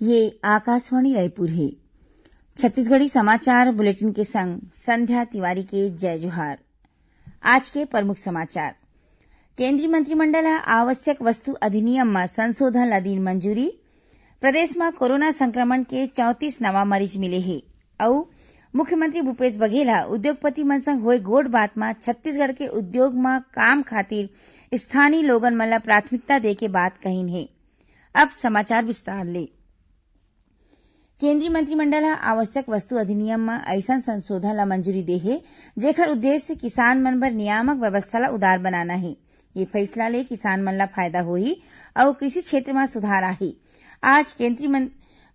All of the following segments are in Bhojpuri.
ये आकाशवाणी रायपुर है। छत्तीसगढ़ी समाचार बुलेटिन के संग संध्या तिवारी के जय जोहार। आज के प्रमुख समाचार। केंद्रीय मंत्रिमंडल ह आवश्यक वस्तु अधिनियम में संशोधन ल दिन मंजूरी। प्रदेश में कोरोना संक्रमण के 34 नवा मरीज मिले हे अउ मुख्यमंत्री भूपेश बघेल ह उद्योगपति मन संग होय गोठ-बात में छत्तीसगढ़ के उद्योग में काम खातिर स्थानीय लोगन मन ल प्राथमिकता दे के बात कहिन हे। अब समाचार विस्तार ले। केंद्रीय मंत्रिमंडल ह आवश्यक वस्तु अधिनियम में अइसन संशोधन ल मंजूरी दे हे जेकर उद्देश्य किसान मन बर नियामक व्यवस्था ल उदार बनाना हे। ये फैसला ले किसान मन ल फायदा होही अउ कृषि क्षेत्र में सुधार आही। आज केंद्रीय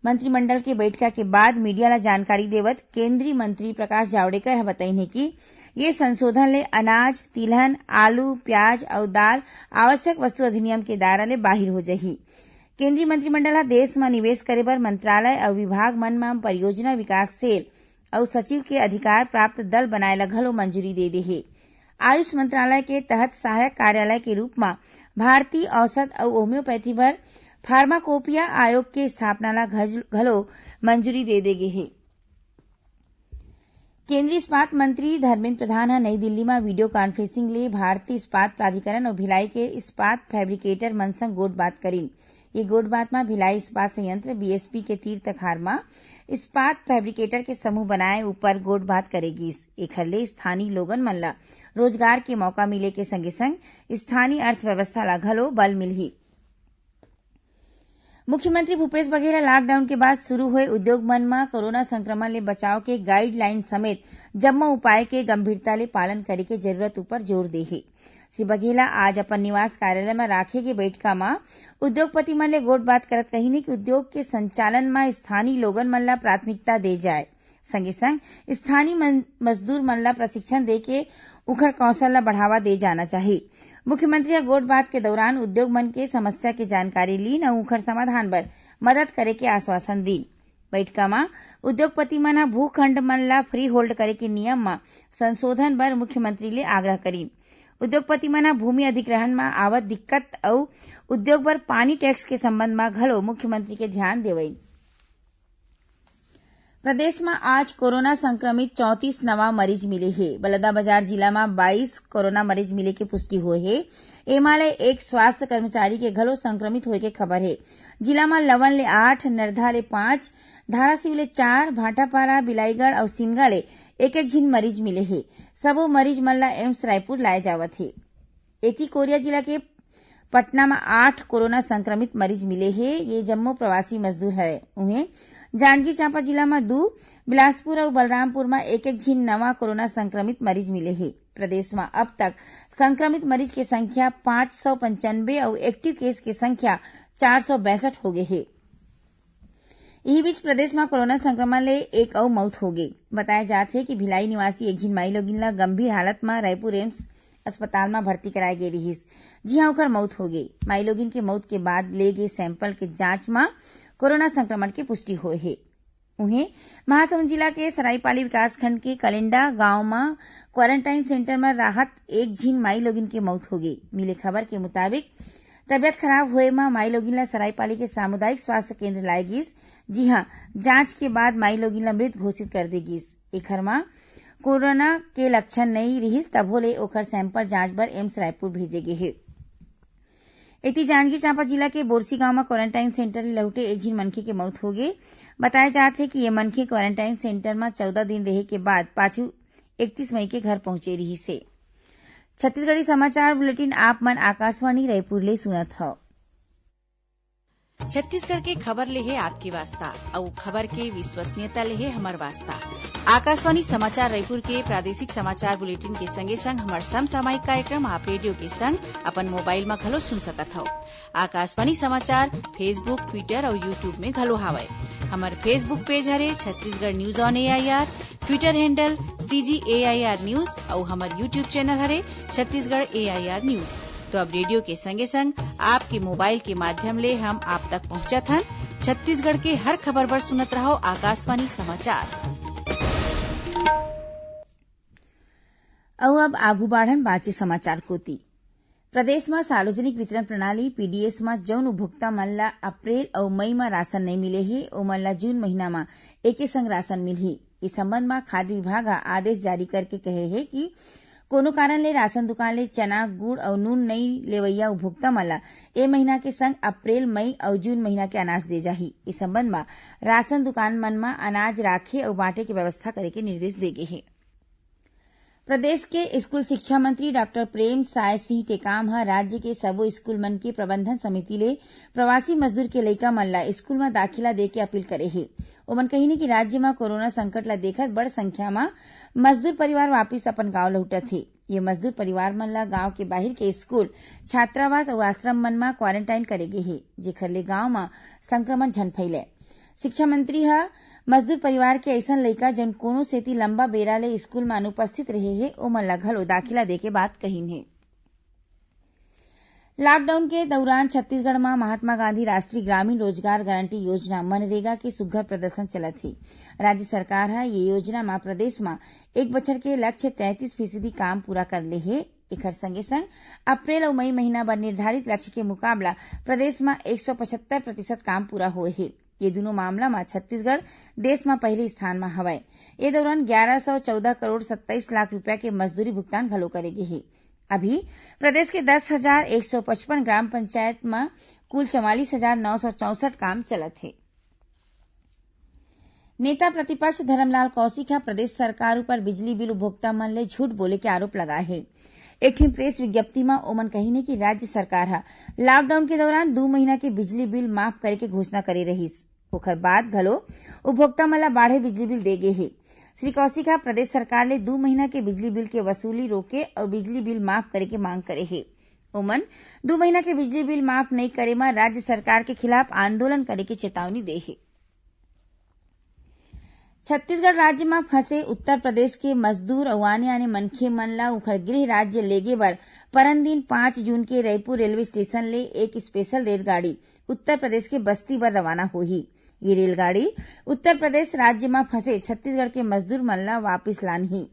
मंत्रिमंडल के बैठक के बाद मीडिया ला जानकारी देवत केंद्रीय मंत्री प्रकाश जावड़ेकर ह बताइन हे कि ये संशोधन ले अनाज, तिलहन, आलू, प्याज अउ दाल आवश्यक वस्तु अधिनियम के दायरा ले बाहिर हो जाही। केंद्रीय मंत्रिमंडल ह देश में निवेश करे बर मंत्रालय अउ विभाग मन में परियोजना विकास सेल अउ सचिव के अधिकार प्राप्त दल बनाए ल घलो मंजूरी दे दे हे। आयुष मंत्रालय के तहत सहायक कार्यालय के रूप में भारतीय औषध अउ होम्योपैथी बर फार्माकोपिया आयोग के स्थापना ला घलो मंजूरी दे दे गे हे। केंद्रीय इस्पात मंत्री धर्मेन्द्र प्रधान ह नई दिल्ली में वीडियो कॉन्फ्रेंसिंग ले भारतीय इस्पात प्राधिकरण और भिलाई के इस्पात फैब्रिकेटर मन संग गोठ-बात करीन। ये गोठ-बात में भिलाई इस्पात संयंत्र बीएसपी के तीर तखार में इस्पात फैब्रिकेटर के समूह बनाए ऊपर गोठ-बात करेगिस। एखर ले स्थानीय लोगन मन ल रोजगार के मौका मिले के संगे संग स्थानीय अर्थव्यवस्था ला घलो बल मिलही। मुख्यमंत्री भूपेश बघेल लॉकडाउन के बाद शुरू हुए उद्योग मन में कोरोना संक्रमण ले बचाव के गाइडलाइन समेत जम्मो उपाय के गंभीरता ले पालन करे के जरूरत ऊपर जोर दे हे। श्री बघेला आज अपन निवास कार्यालय में राखे गे बैठक में उद्योगपति मन ले गोठ-बात करत कहिने कि उद्योग के संचालन में स्थानीय लोगन मन ला प्राथमिकता दे जाए। संगे संग स्थानीय मजदूर मन ला प्रशिक्षण दे के उखर कौशल ला बढ़ावा दे जाना चाहिए। मुख्यमंत्री गोठ-बात के दौरान उद्योग मन के समस्या के जानकारी लीन अउ उखर समाधान बर मदद करे के आश्वासन दीन। बैठक में उद्योगपति मन भूखंड मन ला फ्री होल्ड करे के नियम में संशोधन बर मुख्यमंत्री ले आग्रह करीन। उद्योगपति मन भूमि अधिग्रहण में आवत दिक्कत अउ उद्योग बर पानी टैक्स के संबंध में घलो मुख्यमंत्री के ध्यान देवईन। प्रदेश में आज कोरोना संक्रमित 34 नवा मरीज मिले हे। बलौदाबाजार जिला में 22 कोरोना मरीज मिले के पुष्टि हुए हे। एमा ले एक स्वास्थ्य कर्मचारी के घलो संक्रमित होए के खबर है। जिला में लवन ले 8, नरधा ले 5, धारासिव ले 4, भाटापारा, बिलाईगढ़ और सिमगा ले एक झिन मरीज मिले हे। सबो मरीज मन ला एम्स रायपुर लाए जावत हे। एती कोरिया जिला के पटना में 8 कोरोना संक्रमित मरीज मिले हे। ये जम्मो प्रवासी मजदूर है। उन्हें जांजगीर चांपा जिला में 2, बिलासपुर और बलरामपुर में एक झिन नवा कोरोना संक्रमित मरीज मिले हैं। प्रदेश में अब तक संक्रमित मरीज की संख्या 595 और एक्टिव केस की संख्या 462 हो गई है। यही बीच प्रदेश में कोरोना संक्रमण ले एक और मौत हो गई। बताया जाता है कि भिलाई निवासी एक झिन माई लोगिन ला गंभीर हालत में रायपुर एम्स अस्पताल में भर्ती कराए गए रहीस। जी हां, ओकर मौत हो गई। माई लोगिन के मौत के बाद ले गए सैंपल के जांच में कोरोना संक्रमण की पुष्टि हुई है। उन्हें महासमुंद जिला के सरायपाली विकासखंड के कलिंडा गांव में क्वारंटाइन सेंटर में राहत एक झिन माई लोगिन की मौत हो गई। मिले खबर के मुताबिक तबियत खराब हुए में माई लोगिन ला सरायपाली के सामुदायिक स्वास्थ्य केंद्र लाए गिस। जी हां, जांच के बाद माई लोगिन ला मृत घोषित कर दे गिस। एखर में कोरोना के लक्षण नहीं रहिस तभो ले ओखर सैंपल जांच बर एम्स रायपुर भेजे गए हे। इति जांजगीर चांपा जिला के बोरसी गांव में क्वारंटाइन सेंटर ले लौटे एक झिन मनखे की मौत हो गई। बताया जाता है कि ये मनखे क्वारंटाइन सेंटर में 14 दिन रहे के बाद पाछू 31 मई के घर पहुंचे रही से। छत्तीसगढ़ी समाचार बुलेटिन आप मन आकाशवाणी रायपुर ले सुनत हव। छत्तीसगढ़ के खबर ले हे आपके वास्ता अउ खबर के विश्वसनीयता ले हे हमर वास्ता। आकाशवाणी समाचार रायपुर के प्रादेशिक समाचार बुलेटिन के संगे संग हमर समसामयिक कार्यक्रम आप रेडियो के संग अपन मोबाइल में घलो सुन सकत हव। आकाशवाणी समाचार फेसबुक, ट्विटर और यूट्यूब में घलो हावय। हमर फेसबुक पेज हरे Chhattisgarh news on AIR, Twitter handle CGAIR news और हमर यूट्यूब चैनल हरे छत्तीसगढ़ AIR न्यूज। तो अब रेडियो के संगे संग आपके मोबाइल के माध्यम ले हम आप तक पहुंचत हन। छत्तीसगढ़ के हर खबर पर सुनत रहो आकाशवाणी समाचार। अब आगू बाढ़न बाचे समाचार कोती। प्रदेश में सार्वजनिक वितरण प्रणाली पीडीएस में जौन उपभोक्ता मन ला अप्रैल और मई में राशन नहीं मिले हे ओमन ला जून महीना में एके संग राशन मिलही। इस संबंध में खाद्य विभाग आदेश जारी करके कहे है कि कोनो कारण ले राशन दुकान ले चना गुड़ और नून नहीं लेवैया उपभोक्ता मन ला ए महीना के संग अप्रैल मई और जून महीना के अनाज दे जाही। इस संबंध में राशन दुकान मन में अनाज राखे और बांटे के व्यवस्था करे के निर्देश दे गे हे। प्रदेश के स्कूल शिक्षा मंत्री डॉक्टर प्रेम साय सिंह टेकाम राज्य के सबो स्कूल मन के प्रबंधन समिति ले प्रवासी मजदूर के लइका मन ला स्कूल में दाखिला दे के अपील करे हे। ओमन कहिनी कि राज्य में कोरोना संकट ला देखत बड़ संख्या में मजदूर परिवार वापिस अपन गांव लौटत हे। ये मजदूर परिवार मन ला गांव के बाहिर के स्कूल छात्रावास और आश्रम मन में क्वारंटाइन करे गे हे, जेखर ले गांव में संक्रमण झन फैले। शिक्षा मंत्री मजदूर परिवार के ऐसन लइका जन कोनो सेती लंबा बेरा ले स्कूल में अनुपस्थित रहे हे ओमन ला घलो दाखिला दे के बात कहीन हे। लॉकडाउन के दौरान छत्तीसगढ़ में महात्मा गांधी राष्ट्रीय ग्रामीण रोजगार गारंटी योजना मनरेगा के सुघ्घर प्रदर्शन चलत हे। राज्य सरकार ये योजना में प्रदेश में एक बछर के लक्ष्य 33% काम पूरा कर ले हे। एकर संगे संग अप्रैल और मई महीना बर निर्धारित लक्ष्य के मुकाबला प्रदेश में 175% काम पूरा होए हे। ये दोनों मामला में छत्तीसगढ़ देश में पहले स्थान में हवय। ए दौरान 1114 करोड़ 27 लाख रुपया के मजदूरी भुगतान घलो करेगे हे। अभी प्रदेश के 10,155 ग्राम पंचायत में कुल 44,964 काम चलत हे। नेता प्रतिपक्ष धरमलाल कौशिक प्रदेश सरकार ऊपर बिजली बिल उपभोक्ता मन ले झूठ बोले के आरोप लगाए है। एक ठिन प्रेस विज्ञप्ति में ओमन कहिने कि राज्य सरकार लॉकडाउन के दौरान 2 महीना के बिजली बिल माफ करे के घोषणा करे रहीस। ओखर बाद घलो उपभोक्ता मन ला बाढ़े बिजली बिल दे गे हे। श्री कौशिक प्रदेश सरकार ले 2 महीना के बिजली बिल के वसूली रोके और बिजली बिल माफ करे के मांग करे हे। ओमन 2 महीना के बिजली बिल माफ नहीं करे में राज्य सरकार के खिलाफ आंदोलन करे के चेतावनी दे हे। छत्तीसगढ़ राज्य में फंसे उत्तर प्रदेश के मजदूर और आने मनखे मन ला उखर गृह राज्य लेगे बर परन दिन 5 जून के रायपुर रेलवे स्टेशन ले एक स्पेशल रेलगाड़ी उत्तर प्रदेश के बस्ती बर रवाना होही। ये रेलगाड़ी उत्तर प्रदेश राज्य में फंसे छत्तीसगढ़ के मजदूर मन ला वापिस लानही।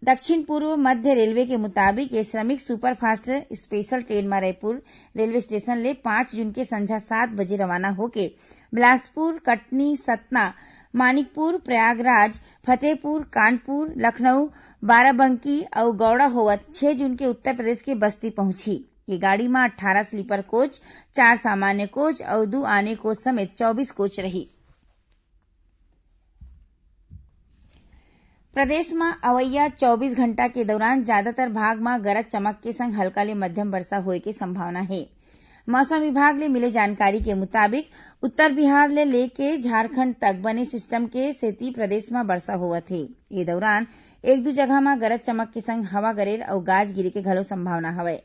दक्षिण पूर्व मध्य रेलवे के मुताबिक ये श्रमिक सुपरफास्ट स्पेशल ट्रेन में रायपुर रेलवे स्टेशन ले 5 जून के संझा 7 बजे रवाना होके बिलासपुर, कटनी, सतना, मानिकपुर, प्रयागराज, फतेहपुर, कानपुर, लखनऊ, बाराबंकी और गौड़ा होवत 6 जून के उत्तर प्रदेश के बस्ती पहुंची। ये गाड़ी में 18 स्लीपर कोच, 4 सामान्य कोच और 2 आने कोच समेत 24 कोच रही। प्रदेश में अवैया 24 घंटा के दौरान ज्यादातर भाग में गरज चमक के संग हल्का ले मध्यम वर्षा होए के संभावना है। मौसम विभाग ले मिले जानकारी के मुताबिक उत्तर बिहार ले लेके झारखंड तक बने सिस्टम के सेती प्रदेश में वर्षा होवत है। ये दौरान 1-2 जगह में गरज चमक के संग हवा गरेर और गाज गिरे के घलो संभावना हवय।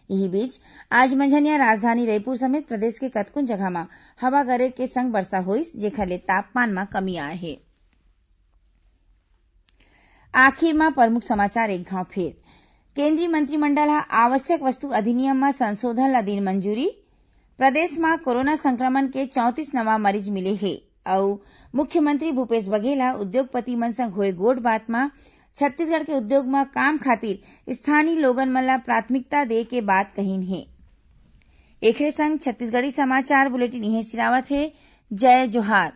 यही बीच आज मंझनिया राजधानी रायपुर समेत प्रदेश के कतकुन जगह में हवा गरेर के संग वर्षा होइस, जेखर ले तापमान में कमी आए हे। आखिर में प्रमुख समाचार एक घाव फिर। केंद्रीय मंत्रिमंडल आवश्यक वस्तु अधिनियम में संशोधन ला दिन मंजूरी। प्रदेश में कोरोना संक्रमण के 34 नवा मरीज मिले हे और मुख्यमंत्री भूपेश बघेल उद्योगपति मन संग होए गोठ बात में छत्तीसगढ़ के उद्योग में काम खातिर स्थानीय लोगन मन ला प्राथमिकता दे के बात कहीन हे। एकरे संग छत्तीसगढ़ी समाचार बुलेटिन इहे सिरावत हे। जय जोहार।